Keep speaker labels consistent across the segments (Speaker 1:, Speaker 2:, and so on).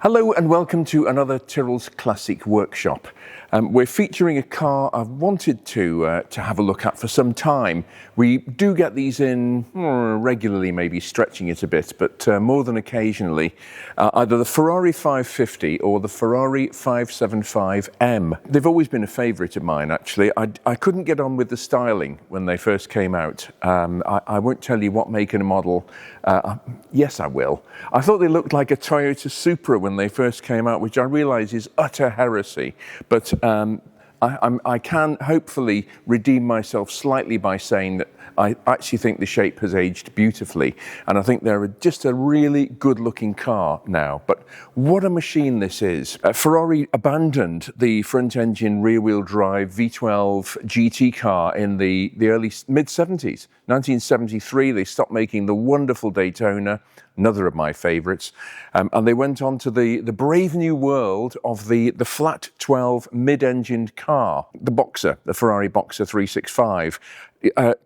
Speaker 1: Hello and welcome to another Tyrrell's Classic Workshop. We're featuring a car I've wanted to have a look at for some time. We do get these in regularly, maybe stretching it a bit, but more than occasionally, either the Ferrari 550 or the Ferrari 575M. They've always been a favourite of mine, actually. I couldn't get on with the styling when they first came out. I won't tell you what make and model. Yes, I will. I thought they looked like a Toyota Supra when they first came out, which I realise is utter heresy. But I can hopefully redeem myself slightly by saying that I actually think the shape has aged beautifully, and I think they're just a really good-looking car now. But what a machine this is. Ferrari abandoned the front-engine rear-wheel drive V12 GT car in the early mid-70s. 1973, they stopped making the wonderful Daytona, another of my favourites, and they went on to the brave new world of the flat 12 mid-engined car, the Boxer, the Ferrari Boxer 365.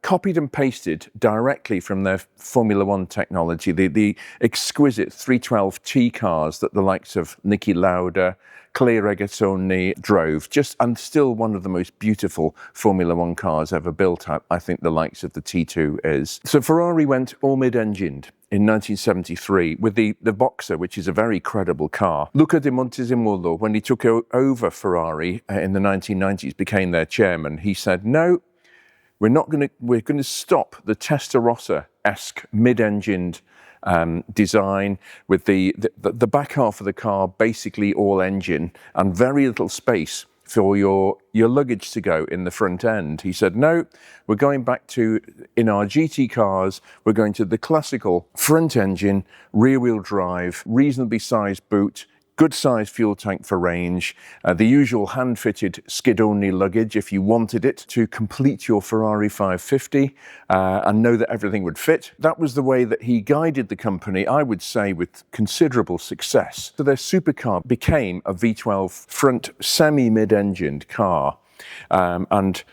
Speaker 1: Copied and pasted directly from their Formula One technology, the exquisite 312T cars that the likes of Niki Lauda, Clay Regazzoni drove, and still one of the most beautiful Formula One cars ever built, I think the likes of the T2 is. So Ferrari went all mid-engined in 1973 with the Boxer, which is a very credible car. Luca di Montezemolo, when he took over Ferrari in the 1990s, became their chairman, he said, no, we're going to stop the Testarossa-esque mid-engined design with the back half of the car basically all engine and very little space for your luggage to go in the front end. He said, no, we're going back to, in our GT cars, we're going to the classical front engine, rear-wheel drive, reasonably sized boot, good sized fuel tank for range, the usual hand-fitted skid-only luggage if you wanted it to complete your Ferrari 550 and know that everything would fit. That was the way that he guided the company, I would say, with considerable success. So their supercar became a V12 front semi-mid-engined car and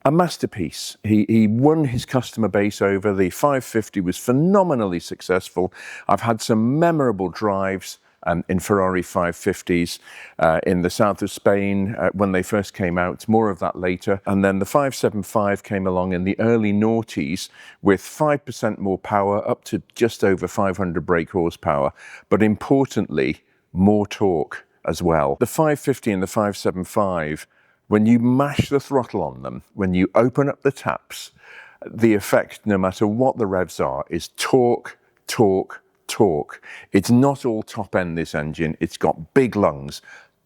Speaker 1: a masterpiece. He won his customer base over. The 550 was phenomenally successful. I've had some memorable drives in Ferrari 550s in the south of Spain when they first came out, more of that later. And then the 575 came along in the early noughties with 5% more power, up to just over 500 brake horsepower, but importantly, more torque as well. The 550 and the 575, when you mash the throttle on them, when you open up the taps, the effect, no matter what the revs are, is torque, torque, torque. It's not all top end, this engine. It's got big lungs,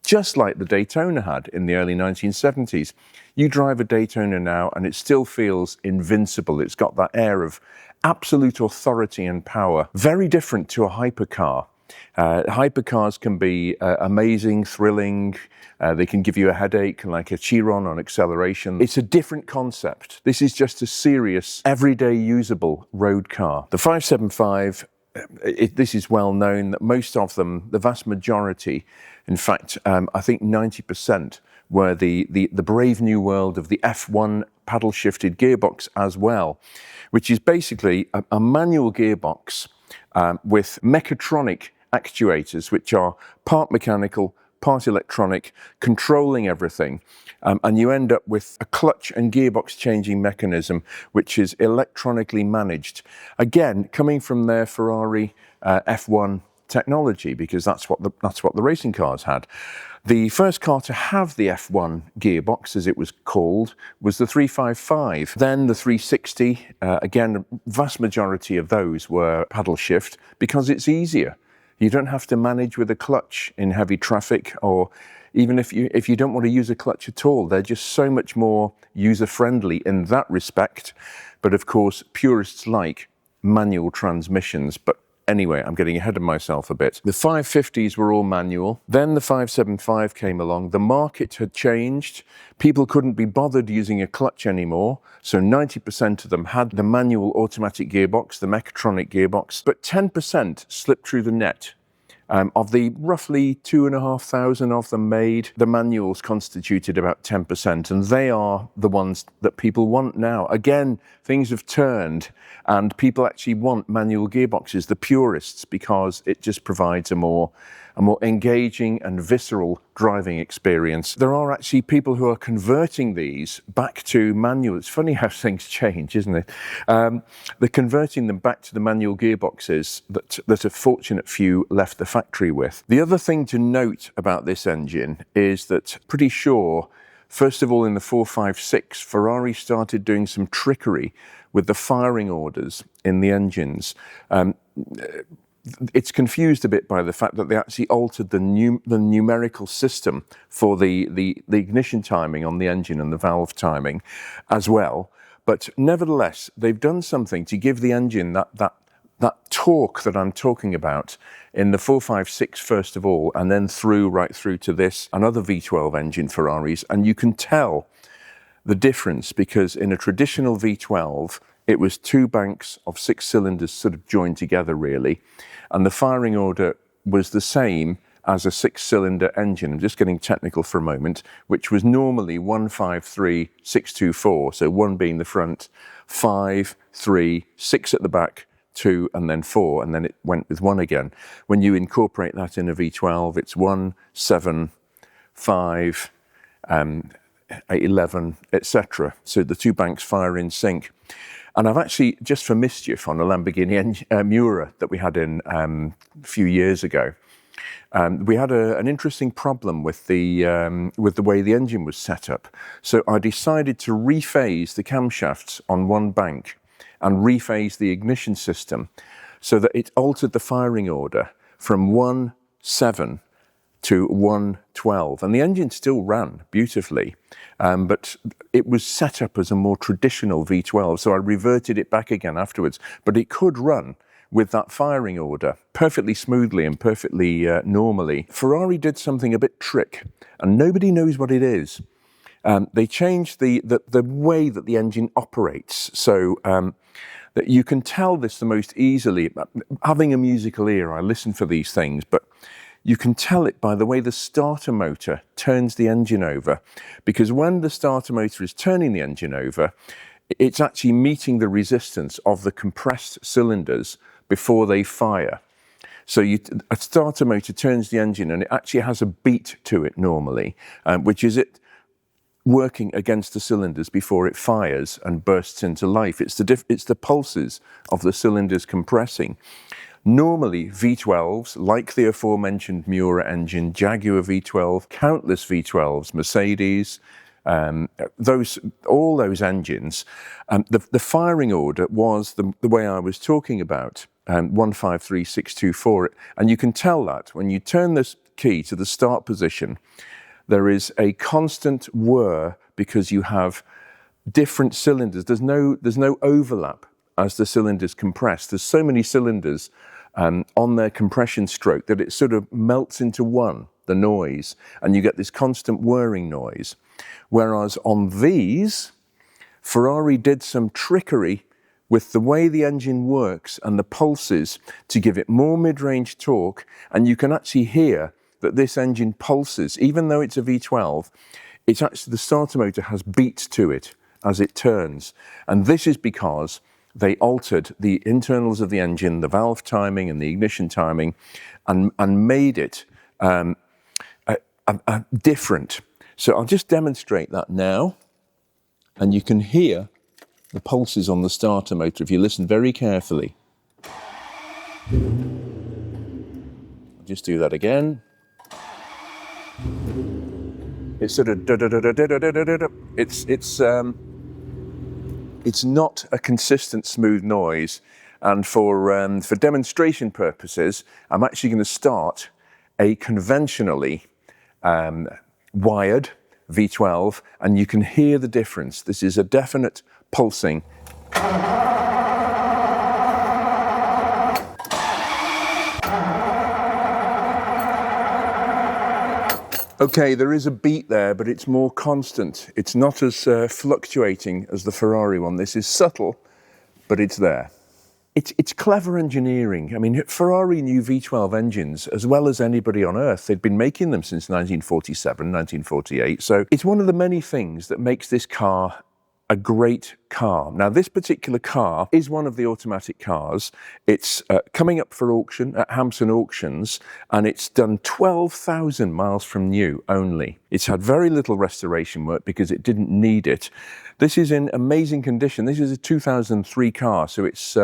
Speaker 1: just like the Daytona had in the early 1970s. You drive a Daytona now and it still feels invincible. It's got that air of absolute authority and power. Very different to a hypercar. Hypercars can be amazing, thrilling. They can give you a headache, like a Chiron on acceleration. It's a different concept. This is just a serious, everyday usable road car. The 575, this is well known that most of them, the vast majority, in fact, I think 90%, were the brave new world of the F1 paddle-shifted gearbox as well, which is basically a manual gearbox with mechatronic actuators, which are part mechanical, part electronic, controlling everything. And you end up with a clutch and gearbox changing mechanism, which is electronically managed. Again, coming from their Ferrari F1 technology, because that's what the racing cars had. The first car to have the F1 gearbox, as it was called, was the 355. Then the 360, again, the vast majority of those were paddle shift because it's easier. You don't have to manage with a clutch in heavy traffic, or even if you don't want to use a clutch at all. They're just so much more user-friendly in that respect. But of course, purists like manual transmissions. But anyway, I'm getting ahead of myself a bit. The 550s were all manual. Then the 575 came along. The market had changed. People couldn't be bothered using a clutch anymore. So 90% of them had the manual automatic gearbox, the mechatronic gearbox, but 10% slipped through the net. Of the roughly 2,500 of them made, the manuals constituted about 10%, and they are the ones that people want now. Again, things have turned, and people actually want manual gearboxes, the purists, because it just provides a more a more engaging and visceral driving experience. There are actually people who are converting these back to manual. It's funny how things change, isn't it? They're converting them back to the manual gearboxes that a fortunate few left the factory with. The other thing to note about this engine is that, pretty sure, first of all in the 456, Ferrari started doing some trickery with the firing orders in the engines. It's confused a bit by the fact that they actually altered the numerical system for the ignition timing on the engine and the valve timing as well. But nevertheless, they've done something to give the engine that torque that I'm talking about in the 456 first of all, and then right through to this, another V12 engine Ferraris. And you can tell the difference because in a traditional V12, it was two banks of 6 cylinders sort of joined together really. And the firing order was the same as a 6-cylinder engine. I'm just getting technical for a moment, which was normally 1, 5, 3, 6, 2, 4. So 1 being the front, 5, 3, 6 at the back, 2, and then 4, and then it went with 1 again. When you incorporate that in a V12, it's 1, 7, 5, 11, etc. So the two banks fire in sync. And I've actually, just for mischief, on a Lamborghini Miura that we had in a few years ago, we had an interesting problem with the way the engine was set up. So I decided to rephase the camshafts on one bank and rephase the ignition system so that it altered the firing order from 1, 7 to 1, 12. And the engine still ran beautifully, but it was set up as a more traditional V12. So I reverted it back again afterwards, but it could run with that firing order perfectly smoothly and perfectly normally. Ferrari did something a bit trick, and nobody knows what it is. They changed the way that the engine operates, so that you can tell this the most easily. Having a musical ear, I listen for these things, but you can tell it by the way the starter motor turns the engine over, because when the starter motor is turning the engine over, it's actually meeting the resistance of the compressed cylinders before they fire. So a starter motor turns the engine and it actually has a beat to it normally, which is it working against the cylinders before it fires and bursts into life. It's the pulses of the cylinders compressing. Normally, V12s, like the aforementioned Miura engine, Jaguar V12, countless V12s, Mercedes, all those engines, the firing order was the way I was talking about, 1, 5, 3, 6, 2, 4. And you can tell that when you turn this key to the start position, there is a constant whir because you have different cylinders. There's no overlap as the cylinders compress. There's so many cylinders on their compression stroke that it sort of melts into one, the noise, and you get this constant whirring noise. Whereas on these, Ferrari did some trickery with the way the engine works and the pulses to give it more mid-range torque, and you can actually hear that this engine pulses. Even though it's a V12, it's actually, the starter motor has beats to it as it turns. And this is because they altered the internals of the engine, the valve timing and the ignition timing, and made it different. So I'll just demonstrate that now. And you can hear the pulses on the starter motor if you listen very carefully. I'll just do that again. It's sort of da-da-da-da-da-da-da-da. It's not a consistent smooth noise, and for demonstration purposes, I'm actually going to start a conventionally wired V12, and you can hear the difference. This is a definite pulsing. Okay, there is a beat there, but it's more constant. It's not as fluctuating as the Ferrari one. This is subtle, but it's there. It's clever engineering. I mean, Ferrari knew V12 engines as well as anybody on earth. They'd been making them since 1947, 1948. So it's one of the many things that makes this car a great car. Now, this particular car is one of the automatic cars. It's coming up for auction at Hampson Auctions, and it's done 12,000 miles from new only. It's had very little restoration work because it didn't need it. This is in amazing condition. This is a 2003 car, so it's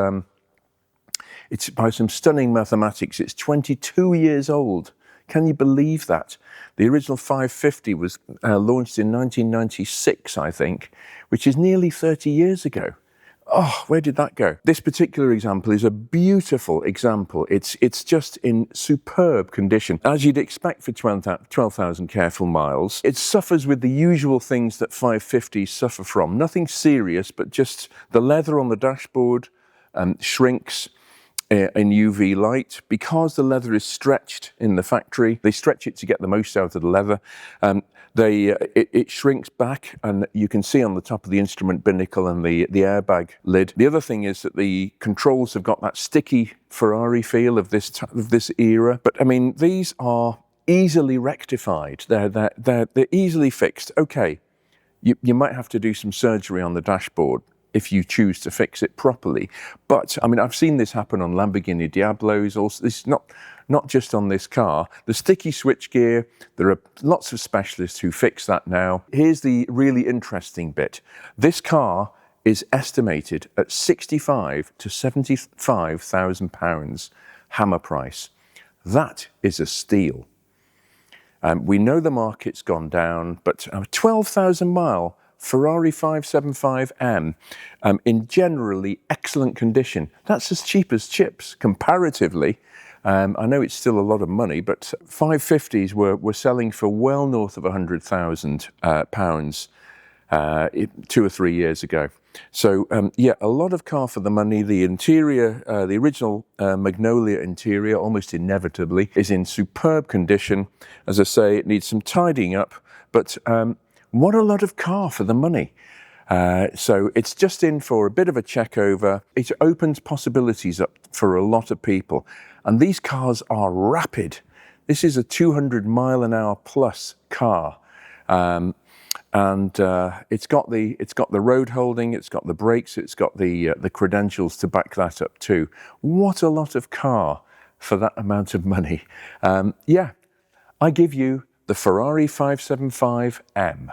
Speaker 1: by some stunning mathematics. It's 22 years old. Can you believe that? The original 550 was launched in 1996, I think, which is nearly 30 years ago. Oh, where did that go? This particular example is a beautiful example. It's just in superb condition. As you'd expect for 12,000 careful miles, it suffers with the usual things that 550s suffer from. Nothing serious, but just the leather on the dashboard shrinks in UV light. Because the leather is stretched in the factory, they stretch it to get the most out of the leather. It shrinks back, and you can see on the top of the instrument binnacle and the airbag lid. The other thing is that the controls have got that sticky Ferrari feel of this era. But I mean, these are easily rectified. They're easily fixed. Okay, you might have to do some surgery on the dashboard if you choose to fix it properly. But I mean, I've seen this happen on Lamborghini Diablos. Also, this is not just on this car. The sticky switchgear, there are lots of specialists who fix that now. Here's the really interesting bit. This car is estimated at £65,000 to £75,000 hammer price. That is a steal. We know the market's gone down, but a 12,000 mile Ferrari 575M in generally excellent condition. That's as cheap as chips comparatively. I know it's still a lot of money, but 550s were selling for well north of £100,000 2 or 3 years ago. So yeah, a lot of car for the money. The interior, the original Magnolia interior, almost inevitably, is in superb condition. As I say, it needs some tidying up, but what a lot of car for the money. So it's just in for a bit of a check over. It opens possibilities up for a lot of people. And these cars are rapid. This is a 200 mile an hour plus car. And it's got the road holding, it's got the brakes, it's got the credentials to back that up too. What a lot of car for that amount of money. Yeah, I give you the Ferrari 575M.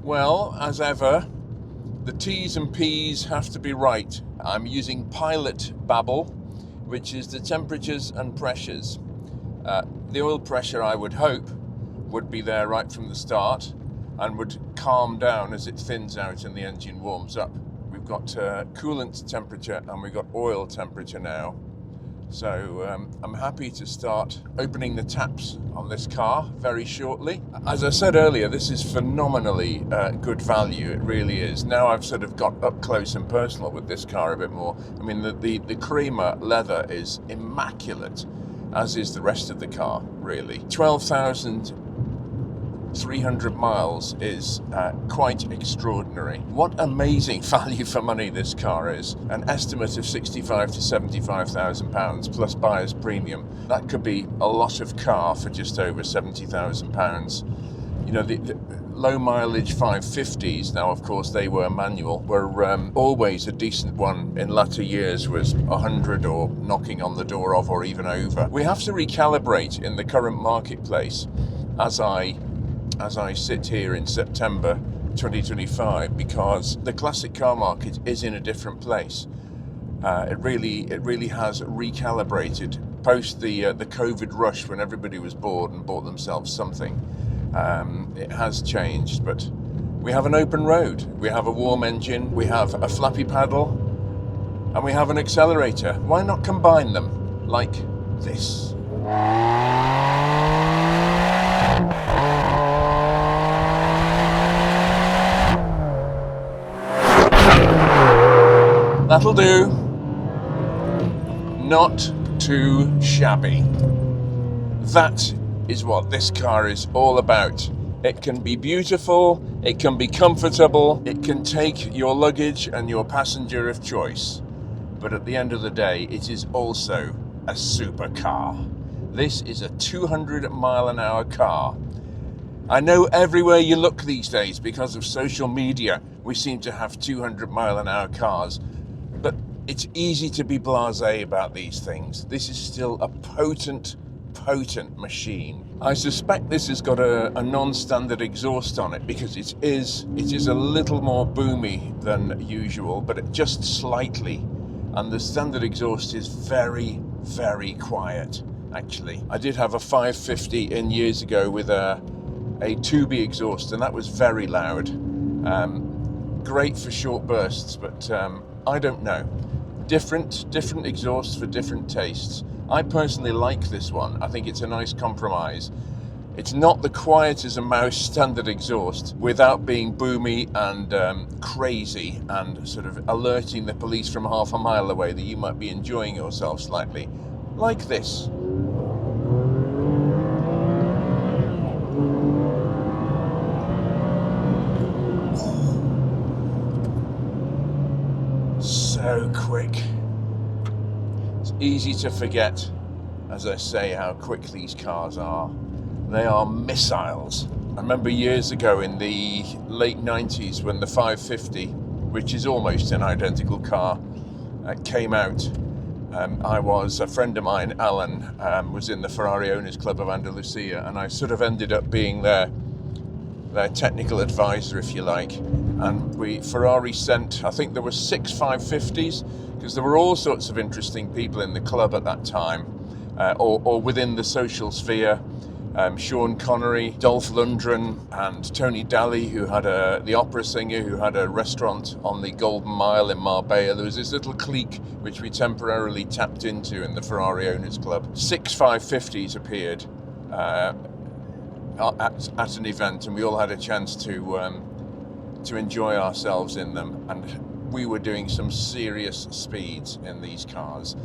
Speaker 1: Well, as ever, the T's and P's have to be right. I'm using pilot babble, which is the temperatures and pressures. The oil pressure, I would hope, would be there right from the start and would calm down as it thins out and the engine warms up. We've got coolant temperature and we've got oil temperature now. So I'm happy to start opening the taps on this car very shortly. As I said earlier, this is phenomenally good value. It really is. Now I've sort of got up close and personal with this car a bit more. I mean, the creamer leather is immaculate, as is the rest of the car, really. 12,300 miles is quite extraordinary. What amazing value for money this car is. An estimate of £65,000 to £75,000 plus buyer's premium. That could be a lot of car for just over £70,000. You know, the low mileage 550s, now of course they were manual, were always a decent one. In latter years was 100 or knocking on the door of or even over. We have to recalibrate in the current marketplace as I sit here in September 2025, because the classic car market is in a different place. It really has recalibrated post the COVID rush when everybody was bored and bought themselves something. It has changed, but we have an open road, we have a warm engine, we have a flappy paddle, and we have an accelerator. Why not combine them like this? That'll do. Not too shabby. That is what this car is all about. It can be beautiful, it can be comfortable, it can take your luggage and your passenger of choice. But at the end of the day, it is also a supercar. This is a 200-mile-an-hour car. I know everywhere you look these days, because of social media, we seem to have 200-mile-an-hour cars. But it's easy to be blasé about these things. This is still a potent machine. I suspect this has got a non-standard exhaust on it, because it is a little more boomy than usual, but just slightly. And the standard exhaust is very, very quiet, actually. I did have a 550 in years ago with a 2B exhaust, and that was very loud. Great for short bursts, but I don't know. Different exhausts for different tastes. I personally like this one. I think it's a nice compromise. It's not the quiet as a mouse standard exhaust without being boomy and crazy and sort of alerting the police from half a mile away that you might be enjoying yourself slightly. Like this. So quick. It's easy to forget, as I say, how quick these cars are. They are missiles. I remember years ago in the late 90s when the 550, which is almost an identical car, came out. A friend of mine, Alan, was in the Ferrari Owners Club of Andalusia, and I sort of ended up being their technical advisor, if you like. And Ferrari sent, I think there were 6 550s, because there were all sorts of interesting people in the club at that time, or within the social sphere. Sean Connery, Dolph Lundgren, and Tony Daly, who had the opera singer who had a restaurant on the Golden Mile in Marbella. There was this little clique which we temporarily tapped into in the Ferrari Owners Club. 6 550s appeared at an event, and we all had a chance to enjoy ourselves in them. And we were doing some serious speeds in these cars.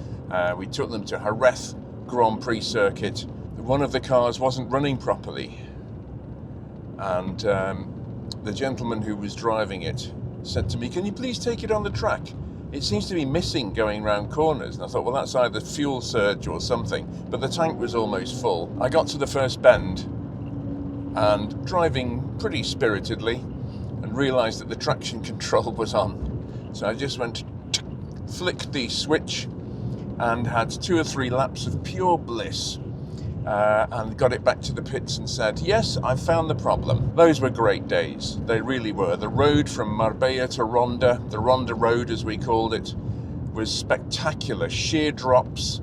Speaker 1: We took them to Jerez Grand Prix circuit. One of the cars wasn't running properly, and the gentleman who was driving it said to me, "Can you please take it on the track? It seems to be missing going round corners." And I thought, well, that's either fuel surge or something, but the tank was almost full. I got to the first bend and, driving pretty spiritedly, and realised that the traction control was on. So I just went, flicked the switch, and had 2 or 3 laps of pure bliss. And got it back to the pits and said, yes, I've found the problem. Those were great days. They really were. The road from Marbella to Ronda, the Ronda Road as we called it, was spectacular. Sheer drops.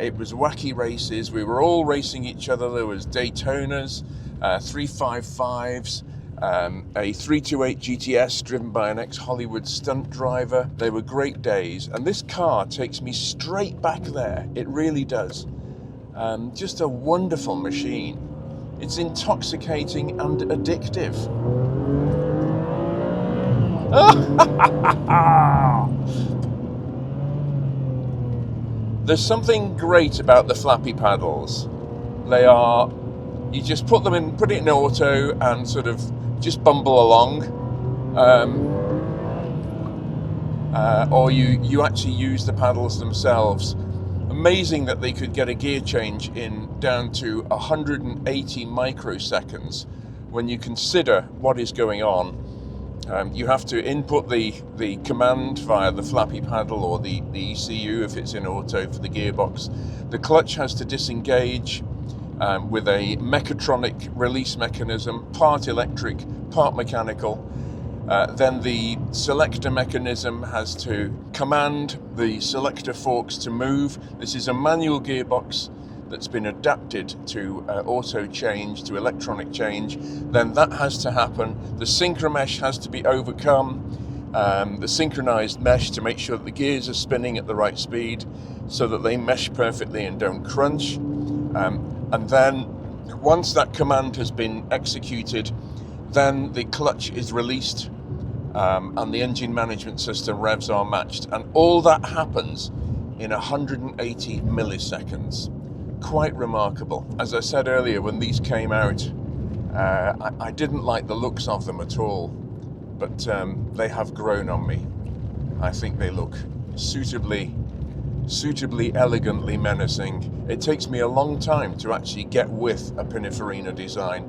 Speaker 1: It was wacky races. We were all racing each other. There was Daytonas, 355s, a 328 GTS driven by an ex-Hollywood stunt driver. They were great days. And this car takes me straight back there. It really does. Just a wonderful machine. It's intoxicating and addictive. There's something great about the flappy paddles. You just put it in auto and sort of just bumble along. Or you actually use the paddles themselves. Amazing that they could get a gear change down to 180 microseconds. When you consider what is going on, you have to input the command via the flappy paddle or the ECU if it's in auto for the gearbox. The clutch has to disengage with a mechatronic release mechanism, part electric, part mechanical. Then the selector mechanism has to command the selector forks to move. This is a manual gearbox that's been adapted to auto change, to electronic change. Then that has to happen. The synchromesh has to be overcome, the synchronized mesh to make sure that the gears are spinning at the right speed so that they mesh perfectly and don't crunch. And then once that command has been executed, then the clutch is released and the engine management system revs are matched, and all that happens in 180 milliseconds. Quite remarkable. As I said earlier, when these came out, I didn't like the looks of them at all, but they have grown on me. I think they look suitably elegantly menacing. It takes me a long time to actually get with a Pininfarina design.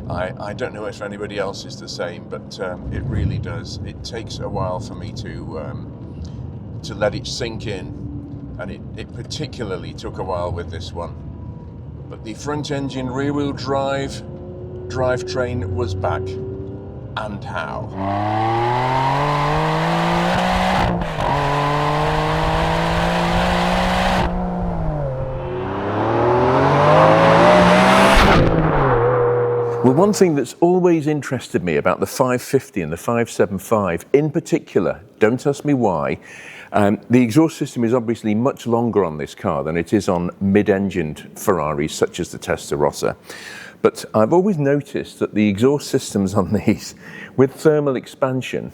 Speaker 1: I don't know if anybody else is the same, but it really does. It takes a while for me to let it sink in, and it particularly took a while with this one. But the front engine rear wheel drive drivetrain was back, and how. Well, one thing that's always interested me about the 550 and the 575 in particular, don't ask me why, the exhaust system is obviously much longer on this car than it is on mid-engined Ferraris such as the Testarossa. But I've always noticed that the exhaust systems on these, with thermal expansion,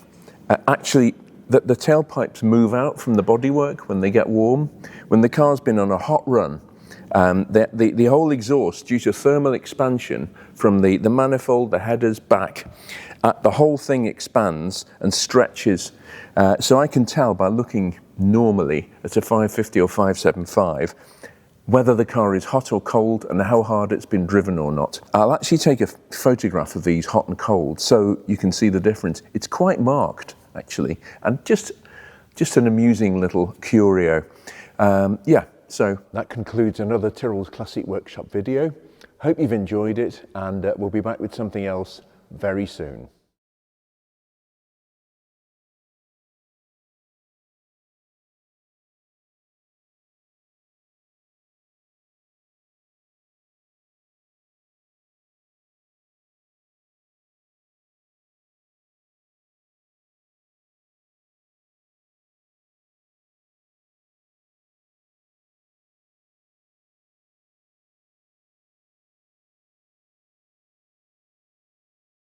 Speaker 1: actually that the tailpipes move out from the bodywork when they get warm. When the car's been on a hot run, the whole exhaust, due to thermal expansion from the manifold, the headers back, the whole thing expands and stretches. So I can tell by looking normally at a 550 or 575 whether the car is hot or cold and how hard it's been driven or not. I'll actually take a photograph of these hot and cold so you can see the difference. It's quite marked, actually, and just an amusing little curio. So that concludes another Tyrrell's Classic Workshop video. Hope you've enjoyed it, and we'll be back with something else very soon.